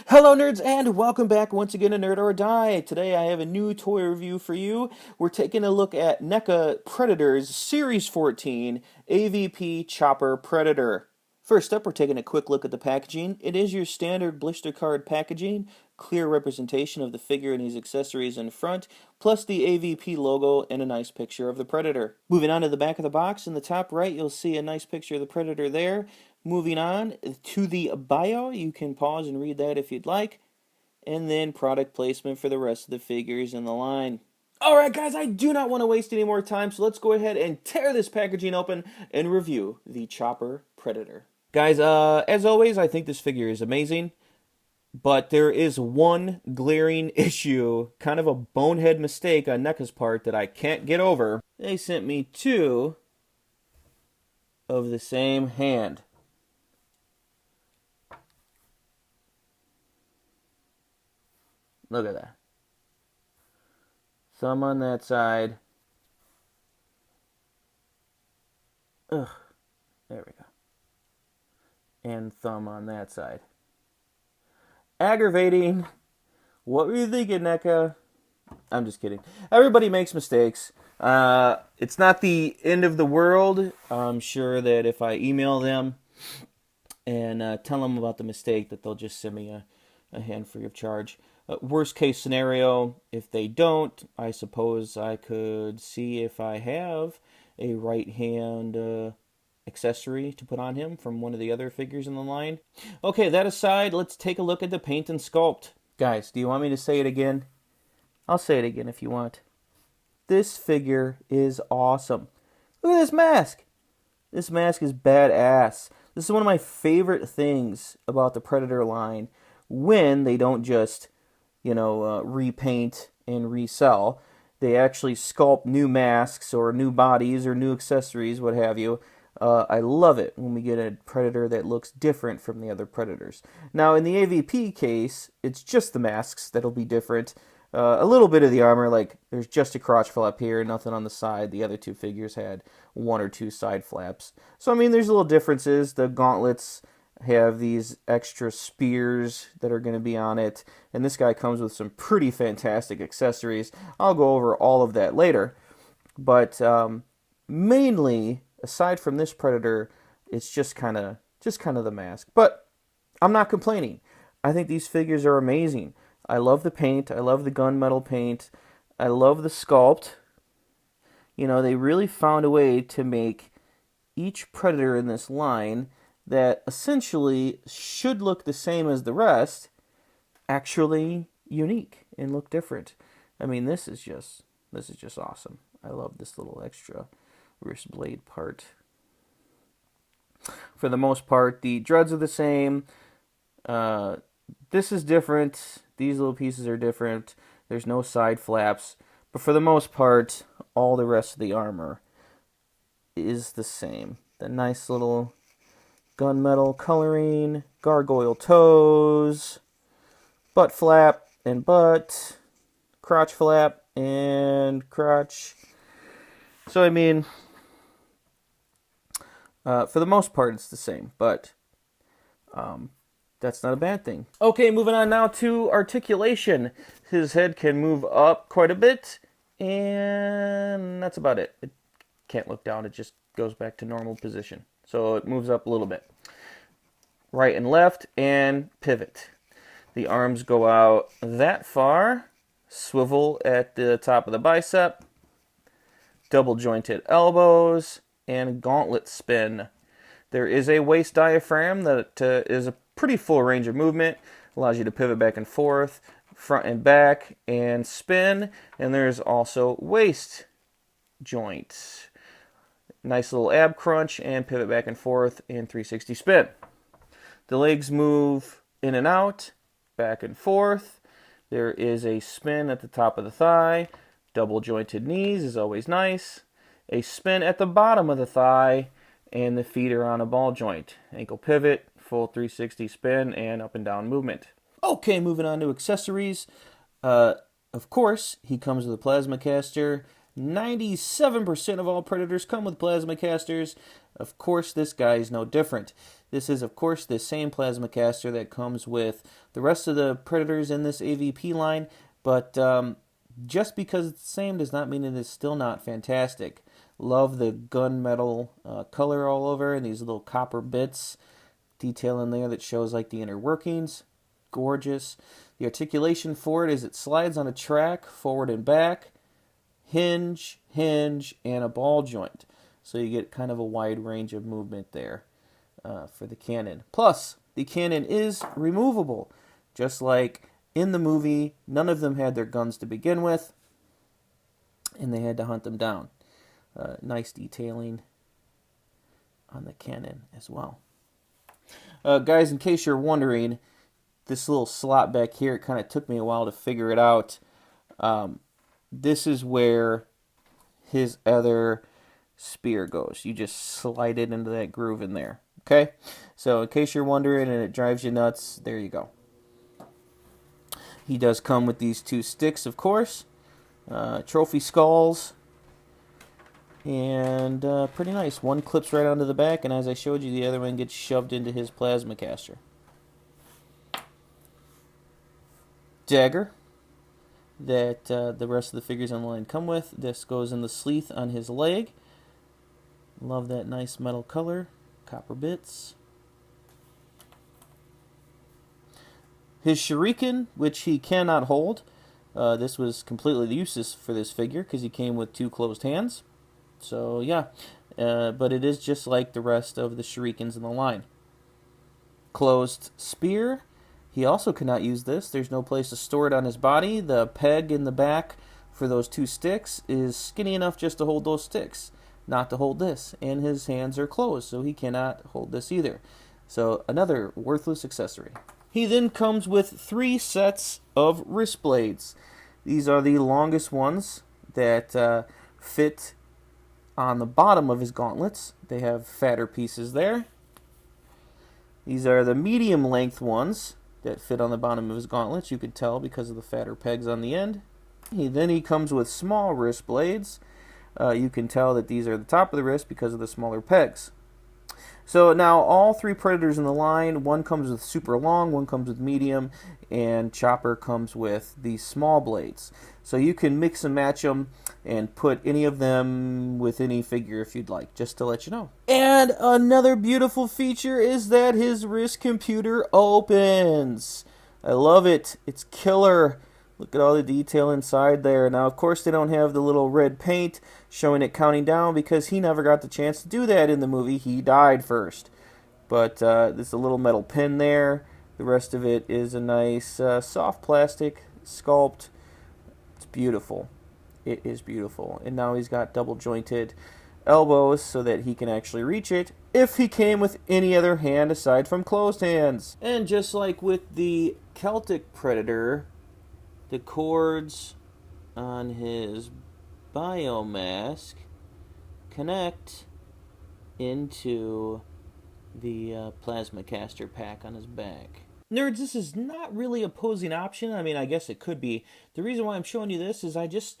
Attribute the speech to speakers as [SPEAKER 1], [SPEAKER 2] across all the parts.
[SPEAKER 1] Hello nerds and welcome back once again to Nerd or Die. Today I have a new toy review for you. We're taking a look at Neca Predators Series 14 AVP Chopper Predator. First up, we're taking a quick look at the packaging. It is your standard blister card packaging, clear representation of the figure and his accessories in front, plus the AVP logo and a nice picture of the Predator. Moving on to the back of the box, in the top right you'll see a nice picture of the Predator there. Moving on to the bio, you can pause and read that if you'd like, and then product placement for the rest of the figures in the line. Alright guys, I do not want to waste any more time, so let's go ahead and tear this packaging open and review the Chopper Predator. Guys, as always, I think this figure is amazing, but there is one glaring issue, kind of a bonehead mistake on NECA's part that I can't get over. They sent me two of the same hand. Look at that. Thumb on that side. Ugh. There we go. And thumb on that side. Aggravating. What were you thinking, NECA? I'm just kidding. Everybody makes mistakes. It's not the end of the world. I'm sure that if I email them and tell them about the mistake, that they'll just send me a hand free of charge. Worst case scenario, if they don't, I suppose I could see if I have a right hand accessory to put on him from one of the other figures in the line. Okay, that aside, let's take a look at the paint and sculpt. Guys, do you want me to say it again? I'll say it again if you want. This figure is awesome. Look at this mask. This mask is badass. This is one of my favorite things about the Predator line, when they don't just, repaint and resell. They actually sculpt new masks or new bodies or new accessories, what have you. I love it when we get a Predator that looks different from the other Predators. Now, in the AVP case, it's just the masks that'll be different. A little bit of the armor, like there's just a crotch flap here, nothing on the side. The other two figures had one or two side flaps. So, I mean, there's little differences. The gauntlets have these extra spears that are going to be on it. And this guy comes with some pretty fantastic accessories. I'll go over all of that later. But mainly, aside from this Predator, it's just kind of the mask. But I'm not complaining. I think these figures are amazing. I love the paint. I love the gunmetal paint. I love the sculpt. They really found a way to make each Predator in this line that essentially should look the same as the rest, actually unique and look different. I mean, this is just awesome. I love this little extra wrist blade part. For the most part, the dreads are the same. This is different. These little pieces are different. There's no side flaps. But for the most part, all the rest of the armor is the same. The nice little gunmetal coloring, gargoyle toes, butt flap and butt, crotch flap and crotch. So, I mean, for the most part, it's the same, but that's not a bad thing. Okay, moving on now to articulation. His head can move up quite a bit, and that's about it. It can't look down, it just goes back to normal position. So it moves up a little bit. Right and left, and pivot. The arms go out that far, swivel at the top of the bicep, double jointed elbows, and gauntlet spin. There is a waist diaphragm that is a pretty full range of movement, allows you to pivot back and forth, front and back, and spin. And there's also waist joints. Nice little ab crunch and pivot back and forth and 360 spin. The legs move in and out, back and forth. There is a spin at the top of the thigh. Double jointed knees is always nice. A spin at the bottom of the thigh, and the feet are on a ball joint. Ankle pivot, full 360 spin, and up and down movement. Okay, moving on to accessories. Of course, he comes with a plasma caster, 97% of all Predators come with plasma casters. Of course, this guy is no different. This is, of course, the same plasma caster that comes with the rest of the Predators in this AVP line, but just because it's the same does not mean it is still not fantastic. Love the gunmetal color all over and these little copper bits detail in there that shows like the inner workings. Gorgeous. The articulation for it is it slides on a track forward and back, hinge, and a ball joint. So you get kind of a wide range of movement there for the cannon. Plus, the cannon is removable. Just like in the movie, none of them had their guns to begin with, and they had to hunt them down. Nice detailing on the cannon as well. Guys, in case you're wondering, this little slot back here, it kind of took me a while to figure it out. This is where his other spear goes. You just slide it into that groove in there. Okay? So in case you're wondering and it drives you nuts, there you go. He does come with these two sticks, of course. Trophy skulls. And pretty nice. One clips right onto the back, and as I showed you, the other one gets shoved into his plasma caster. Dagger that the rest of the figures on the line come with. This goes in the sleeve on his leg. Love that nice metal color. Copper bits. His shuriken, which he cannot hold. This was completely useless for this figure because he came with two closed hands. So yeah, but it is just like the rest of the shurikens in the line. Closed spear. He also cannot use this. There's no place to store it on his body. The peg in the back for those two sticks is skinny enough just to hold those sticks, not to hold this. And his hands are closed, so he cannot hold this either. So another worthless accessory. He then comes with 3 sets of wrist blades. These are the longest ones that fit on the bottom of his gauntlets. They have fatter pieces there. These are the medium length ones that fit on the bottom of his gauntlets. You could tell because of the fatter pegs on the end. Then he comes with small wrist blades. You can tell that these are the top of the wrist because of the smaller pegs. So now all 3 Predators in the line, one comes with super long, one comes with medium, and Chopper comes with these small blades. So you can mix and match them and put any of them with any figure if you'd like, just to let you know. And another beautiful feature is that his wrist computer opens. I love it. It's killer. Look at all the detail inside there. Now, of course, they don't have the little red paint showing it counting down because he never got the chance to do that in the movie. He died first. But there's a little metal pin there. The rest of it is a nice soft plastic sculpt. It's beautiful. It is beautiful. And now he's got double jointed elbows so that he can actually reach it if he came with any other hand aside from closed hands. And just like with the Celtic Predator, the cords on his biomask connect into the plasma caster pack on his back. Nerds, this is not really a posing option. I mean, I guess it could be. The reason why I'm showing you this is I just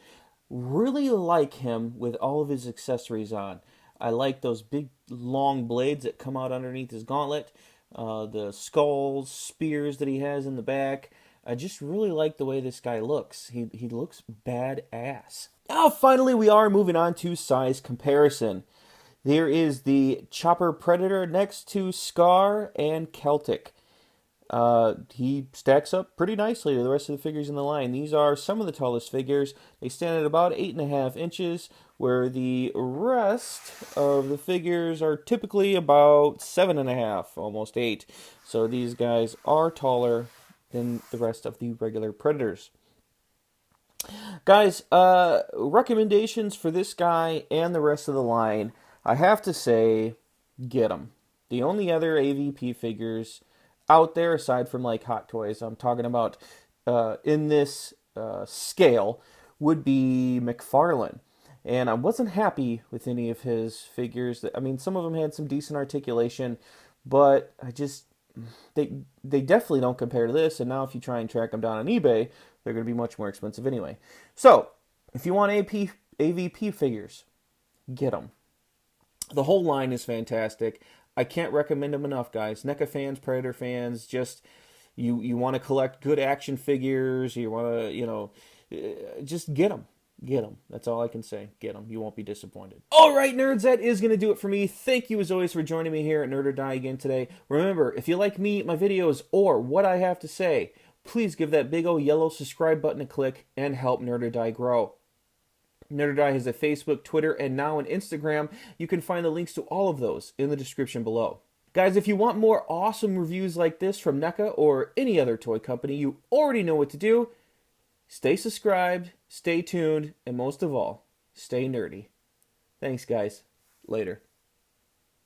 [SPEAKER 1] really like him with all of his accessories on. I like those big long blades that come out underneath his gauntlet, the skulls, spears that he has in the back. I just really like the way this guy looks. He looks badass. Now, finally, we are moving on to size comparison. There is the Chopper Predator next to Scar and Celtic. He stacks up pretty nicely to the rest of the figures in the line. These are some of the tallest figures. They stand at about 8.5 inches, where the rest of the figures are typically about 7.5, almost 8. So these guys are taller than the rest of the regular Predators. Guys, recommendations for this guy and the rest of the line. I have to say, get them. The only other AVP figures out there, aside from like Hot Toys, I'm talking about in this scale, would be McFarlane. And I wasn't happy with any of his figures. I mean, some of them had some decent articulation, but they definitely don't compare to this. And now if you try and track them down on eBay, they're going to be much more expensive anyway. So if you want AVP figures, get them. The whole line is fantastic. I can't recommend them enough, guys. NECA fans, Predator fans, just you want to collect good action figures. You want to, just get them. Get them. That's all I can say. Get them. You won't be disappointed. All right, nerds, that is going to do it for me. Thank you, as always, for joining me here at Nerd or Die again today. Remember, if you like me, my videos, or what I have to say, please give that big old yellow subscribe button a click and help Nerd or Die grow. Nerd or Die has a Facebook, Twitter, and now an Instagram. You can find the links to all of those in the description below. Guys, if you want more awesome reviews like this from NECA or any other toy company, you already know what to do. Stay subscribed, stay tuned, and most of all, stay nerdy. Thanks, guys. Later.